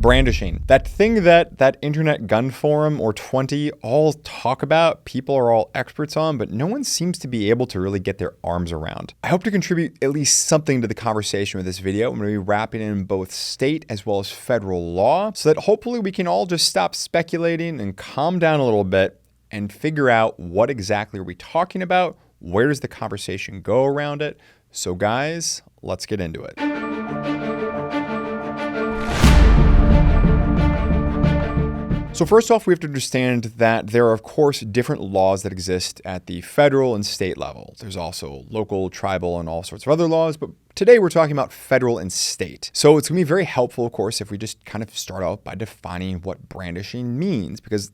Brandishing. That thing that internet gun forum or 20 all talk about, people are all experts on, but no one seems to be able to really get their arms around. I hope to contribute at least something to the conversation with this video. I'm going to be wrapping in both state as well as federal law so that hopefully we can all just stop speculating and calm down a little bit and figure out what exactly are we talking about, where does the conversation go around it. So guys, let's get into it. So first off, we have to understand that there are, of course, different laws that exist at the federal and state level. There's also local, tribal, and all sorts of other laws, but today we're talking about federal and state. So it's going to be very helpful, of course, if we just kind of start out by defining what brandishing means, because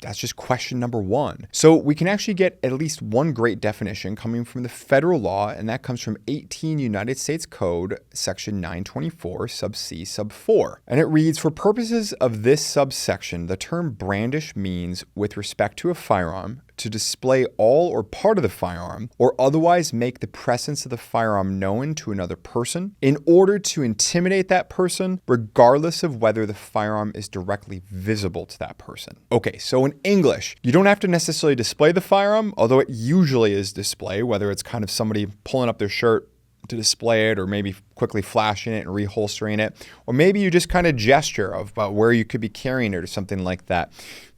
that's just question number one. So we can actually get at least one great definition coming from the federal law, and that comes from 18 United States Code, section 924, sub C, sub 4. And it reads, for purposes of this subsection, the term brandish means, with respect to a firearm, to display all or part of the firearm, or otherwise make the presence of the firearm known to another person in order to intimidate that person, regardless of whether the firearm is directly visible to that person. Okay, so in English, you don't have to necessarily display the firearm, although it usually is display, whether it's kind of somebody pulling up their shirt to display it, or maybe quickly flashing it and reholstering it, or maybe you just kind of gesture about where you could be carrying it or something like that.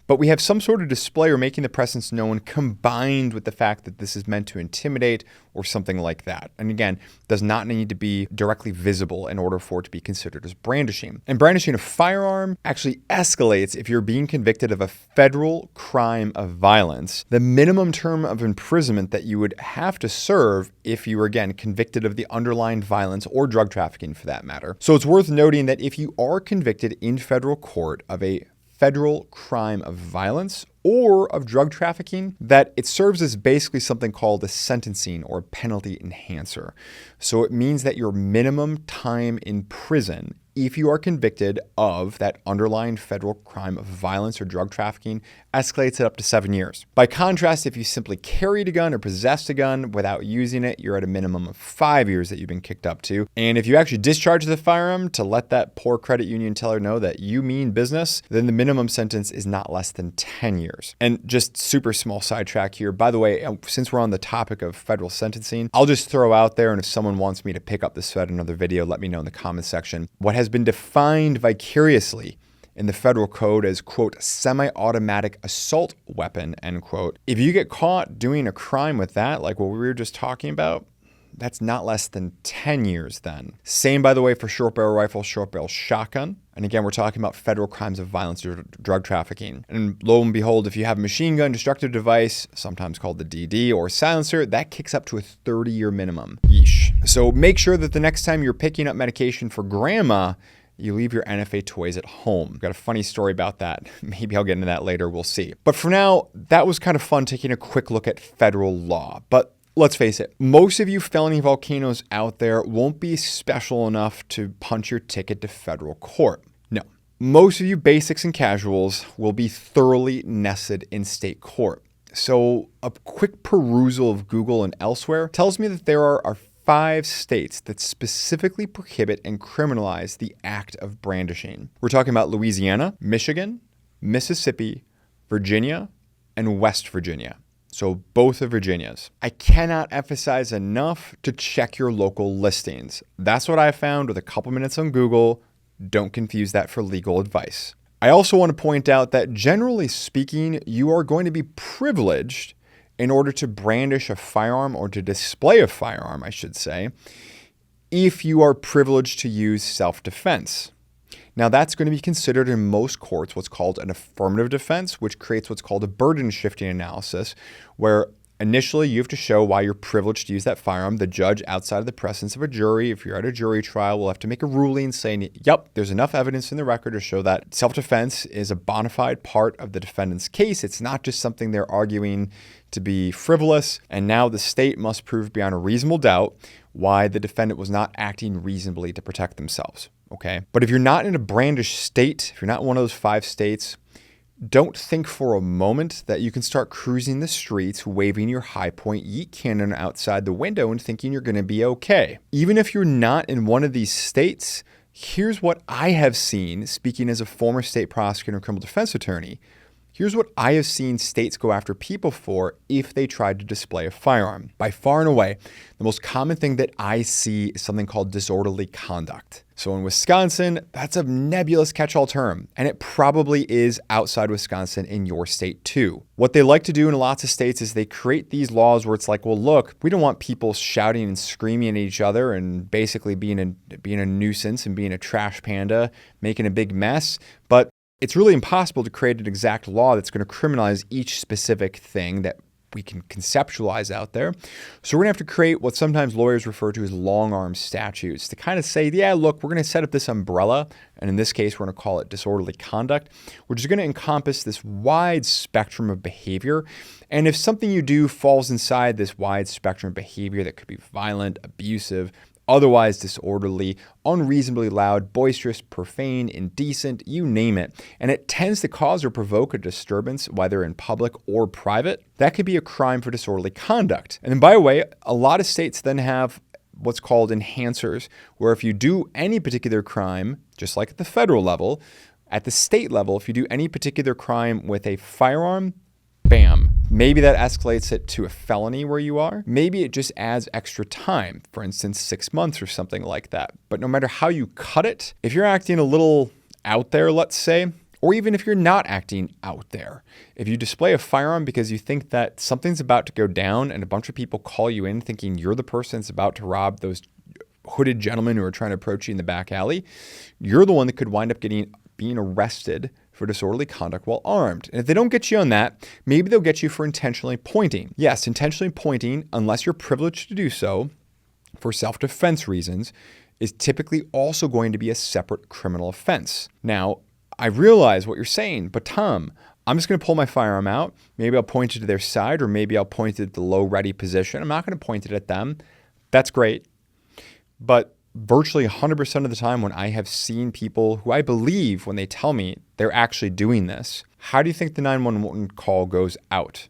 But we have some sort of display or making the presence known combined with the fact that this is meant to intimidate or something like that. And again, does not need to be directly visible in order for it to be considered as brandishing. And brandishing a firearm actually escalates if you're being convicted of a federal crime of violence. The minimum term of imprisonment that you would have to serve if you were, again, convicted of the underlying violence or drug trafficking for that matter. So it's worth noting that if you are convicted in federal court of a federal crime of violence or of drug trafficking, that it serves as basically something called a sentencing or penalty enhancer. So it means that your minimum time in prison, if you are convicted of that underlying federal crime of violence or drug trafficking, escalates it up to 7 years. By contrast, if you simply carried a gun or possessed a gun without using it, you're at a minimum of 5 years that you've been kicked up to. And if you actually discharge the firearm to let that poor credit union teller know that you mean business, then the minimum sentence is not less than 10 years. And just super small sidetrack here. By the way, since we're on the topic of federal sentencing, I'll just throw out there, and if someone wants me to pick up this thread in another video, let me know in the comment section. What has been defined vicariously in the federal code as, quote, semi-automatic assault weapon, end quote. If you get caught doing a crime with that, like what we were just talking about, that's not less than 10 years then. Same, by the way, for short barrel rifle, short barrel shotgun. And again, we're talking about federal crimes of violence or drug trafficking. And lo and behold, if you have a machine gun destructive device, sometimes called the DD, or silencer, that kicks up to a 30-year minimum. Yeesh. So make sure that the next time you're picking up medication for grandma, you leave your NFA toys at home. I've got a funny story about that. Maybe I'll get into that later, we'll see. But for now, that was kind of fun taking a quick look at federal law. But let's face it, most of you felony volcanoes out there won't be special enough to punch your ticket to federal court. No. Most of you basics and casuals will be thoroughly nested in state court. So a quick perusal of Google and elsewhere tells me that there are 5 states that specifically prohibit and criminalize the act of brandishing. We're talking about Louisiana, Michigan, Mississippi, Virginia, and West Virginia. So both of Virginia's. I cannot emphasize enough to check your local listings. That's what I found with a couple minutes on Google. Don't confuse that for legal advice. I also want to point out that generally speaking, you are going to be privileged in order to brandish a firearm, or to display a firearm, I should say, if you are privileged to use self-defense. Now, that's going to be considered in most courts what's called an affirmative defense, which creates what's called a burden shifting analysis, where initially you have to show why you're privileged to use that firearm. The judge, outside of the presence of a jury, if you're at a jury trial, will have to make a ruling saying, yep, there's enough evidence in the record to show that self-defense is a bona fide part of the defendant's case. It's not just something they're arguing to be frivolous. And now the state must prove beyond a reasonable doubt why the defendant was not acting reasonably to protect themselves. Okay. But if you're not in a brandish state, if you're not in one of those 5 states, don't think for a moment that you can start cruising the streets, waving your high point yeet cannon outside the window and thinking you're going to be okay. Even if you're not in one of these states, Here's what I have seen, speaking as a former state prosecutor and criminal defense attorney. Here's what I have seen states go after people for if they tried to display a firearm. By far and away, the most common thing that I see is something called disorderly conduct. So in Wisconsin, that's a nebulous catch-all term, and it probably is outside Wisconsin in your state too. What they like to do in lots of states is they create these laws where it's like, well, look, we don't want people shouting and screaming at each other and basically being a nuisance and being a trash panda, making a big mess, but it's really impossible to create an exact law that's going to criminalize each specific thing that we can conceptualize out there. So we're going to have to create what sometimes lawyers refer to as long-arm statutes to kind of say, yeah, look, we're going to set up this umbrella, and in this case, we're going to call it disorderly conduct, which is going to encompass this wide spectrum of behavior. And if something you do falls inside this wide spectrum of behavior that could be violent, abusive, otherwise disorderly, unreasonably loud, boisterous, profane, indecent, you name it, and it tends to cause or provoke a disturbance, whether in public or private, that could be a crime for disorderly conduct. And then, by the way, a lot of states then have what's called enhancers, where if you do any particular crime, just like at the federal level, at the state level, if you do any particular crime with a firearm, bam. Maybe that escalates it to a felony where you are. Maybe it just adds extra time, for instance, 6 months or something like that. But no matter how you cut it, if you're acting a little out there, let's say, or even if you're not acting out there, if you display a firearm because you think that something's about to go down and a bunch of people call you in thinking you're the person that's about to rob those hooded gentlemen who are trying to approach you in the back alley, you're the one that could wind up being arrested for disorderly conduct while armed. And if they don't get you on that, maybe they'll get you for intentionally pointing. Yes, intentionally pointing, unless you're privileged to do so for self-defense reasons, is typically also going to be a separate criminal offense. Now, I realize what you're saying, but Tom, I'm just going to pull my firearm out. Maybe I'll point it to their side, or maybe I'll point it at the low ready position. I'm not going to point it at them. That's great. But virtually 100% of the time when I have seen people who I believe when they tell me they're actually doing this, how do you think the 911 call goes out?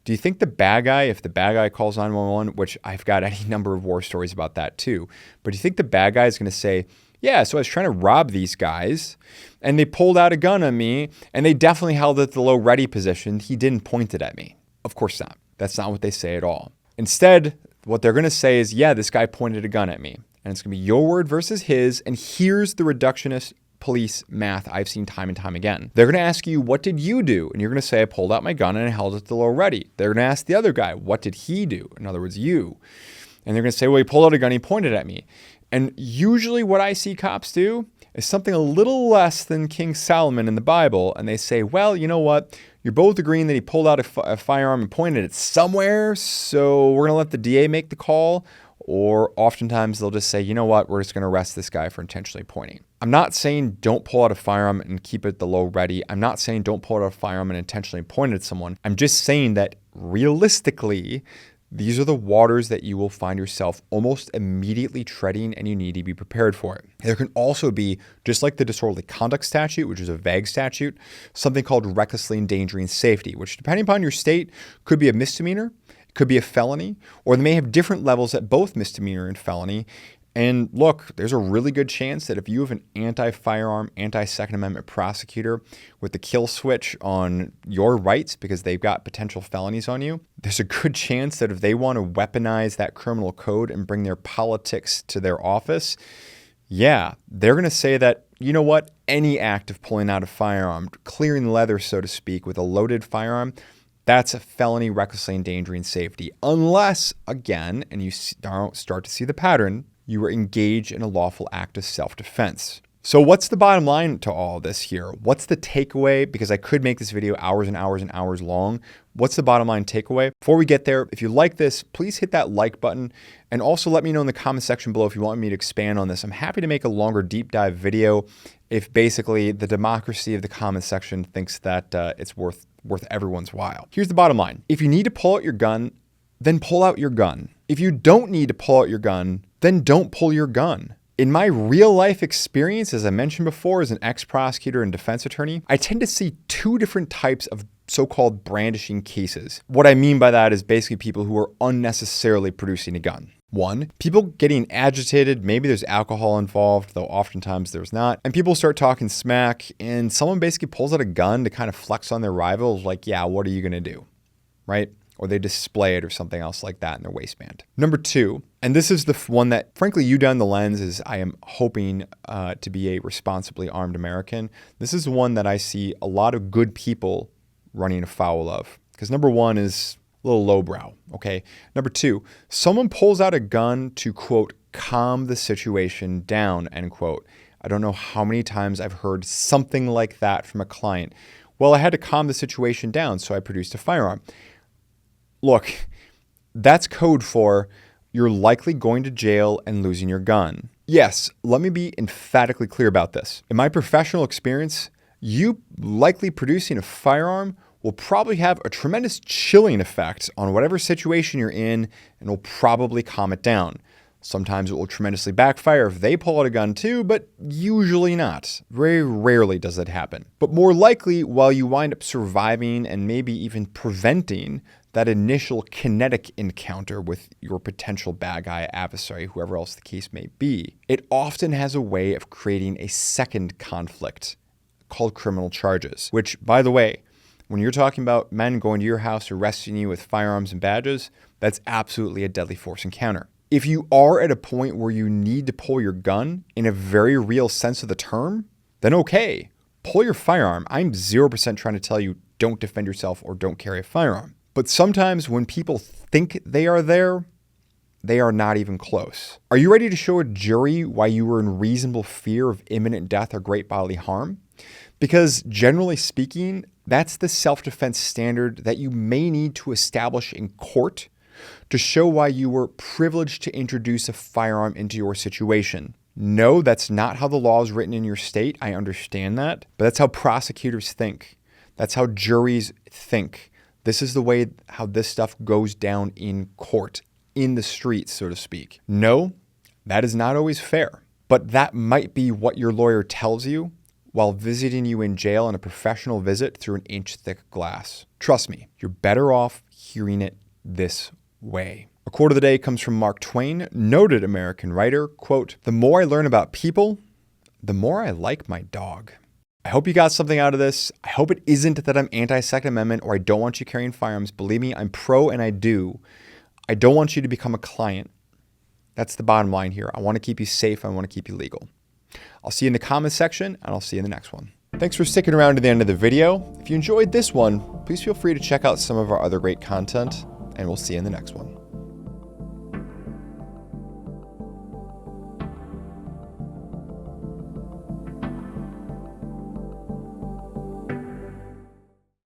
Do you think the bad guy, if the bad guy calls 911, which I've got any number of war stories about that too, but do you think the bad guy is going to say, yeah, so I was trying to rob these guys and they pulled out a gun on me and they definitely held it at the low ready position. He didn't point it at me. Of course not. That's not what they say at all. Instead, what they're going to say is, yeah, this guy pointed a gun at me. And it's going to be your word versus his. And here's the reductionist police math I've seen time and time again. They're going to ask you, what did you do? And you're going to say, I pulled out my gun and I held it at the low ready. They're going to ask the other guy, what did he do? In other words, you. And they're going to say, well, he pulled out a gun, he pointed at me. And usually what I see cops do is something a little less than King Solomon in the Bible. And they say, well, you know what? You're both agreeing that he pulled out a firearm and pointed it somewhere. So we're going to let the DA make the call. Or oftentimes they'll just say, you know what, we're just going to arrest this guy for intentionally pointing. I'm not saying don't pull out a firearm and keep it at the low ready. I'm not saying don't pull out a firearm and intentionally point at someone. I'm just saying that realistically, these are the waters that you will find yourself almost immediately treading, and you need to be prepared for it. There can also be, just like the disorderly conduct statute, which is a vague statute, something called recklessly endangering safety, which depending upon your state could be a misdemeanor, could be a felony, or they may have different levels at both misdemeanor and felony. And look, there's a really good chance that if you have an anti-firearm, anti-Second Amendment prosecutor with the kill switch on your rights because they've got potential felonies on you, there's a good chance that if they want to weaponize that criminal code and bring their politics to their office, yeah, they're going to say that, you know what, any act of pulling out a firearm, clearing leather, so to speak, with a loaded firearm, that's a felony recklessly endangering safety. Unless, again, and you start to see the pattern, you were engaged in a lawful act of self-defense. So what's the bottom line to all this here? What's the takeaway? Because I could make this video hours and hours and hours long. What's the bottom line takeaway? Before we get there, if you like this, please hit that like button. And also let me know in the comment section below if you want me to expand on this. I'm happy to make a longer deep dive video if basically the democracy of the comment section thinks that it's worth everyone's while. Here's the bottom line. If you need to pull out your gun, then pull out your gun. If you don't need to pull out your gun, then don't pull your gun. In my real life experience, as I mentioned before, as an ex-prosecutor and defense attorney, I tend to see two different types of so-called brandishing cases. What I mean by that is basically people who are unnecessarily producing a gun. One, people getting agitated, maybe there's alcohol involved, though oftentimes there's not, and people start talking smack, and someone basically pulls out a gun to kind of flex on their rival, like, yeah, what are you going to do, right? Or they display it or something else like that in their waistband. Number two, and this is the one that, frankly, you down the lens is I am hoping to be a responsibly armed American. This is one that I see a lot of good people running afoul of. Because number one is a little lowbrow, okay? Number two, someone pulls out a gun to, quote, calm the situation down, end quote. I don't know how many times I've heard something like that from a client. Well, I had to calm the situation down, so I produced a firearm. Look, that's code for you're likely going to jail and losing your gun. Yes, let me be emphatically clear about this. In my professional experience, you likely producing a firearm will probably have a tremendous chilling effect on whatever situation you're in and will probably calm it down. Sometimes it will tremendously backfire if they pull out a gun too, but usually not. Very rarely does that happen. But more likely, while you wind up surviving and maybe even preventing that initial kinetic encounter with your potential bad guy adversary, whoever else the case may be, it often has a way of creating a second conflict called criminal charges, which, by the way, when you're talking about men going to your house, arresting you with firearms and badges, that's absolutely a deadly force encounter. If you are at a point where you need to pull your gun in a very real sense of the term, then okay, pull your firearm. I'm 0% trying to tell you don't defend yourself or don't carry a firearm. But sometimes when people think they are there, they are not even close. Are you ready to show a jury why you were in reasonable fear of imminent death or great bodily harm? Because generally speaking, that's the self-defense standard that you may need to establish in court to show why you were privileged to introduce a firearm into your situation. No, that's not how the law is written in your state. I understand that, but that's how prosecutors think. That's how juries think. This is the way how this stuff goes down in court, in the streets, so to speak. No, that is not always fair, but that might be what your lawyer tells you while visiting you in jail on a professional visit through an inch-thick glass. Trust me, you're better off hearing it this way. A quote of the day comes from Mark Twain, noted American writer, quote, "The more I learn about people, the more I like my dog." I hope you got something out of this. I hope it isn't that I'm anti-Second Amendment or I don't want you carrying firearms. Believe me, I'm pro and I do. I don't want you to become a client. That's the bottom line here. I want to keep you safe. I want to keep you legal. I'll see you in the comments section and I'll see you in the next one. Thanks for sticking around to the end of the video. If you enjoyed this one, please feel free to check out some of our other great content and we'll see you in the next one.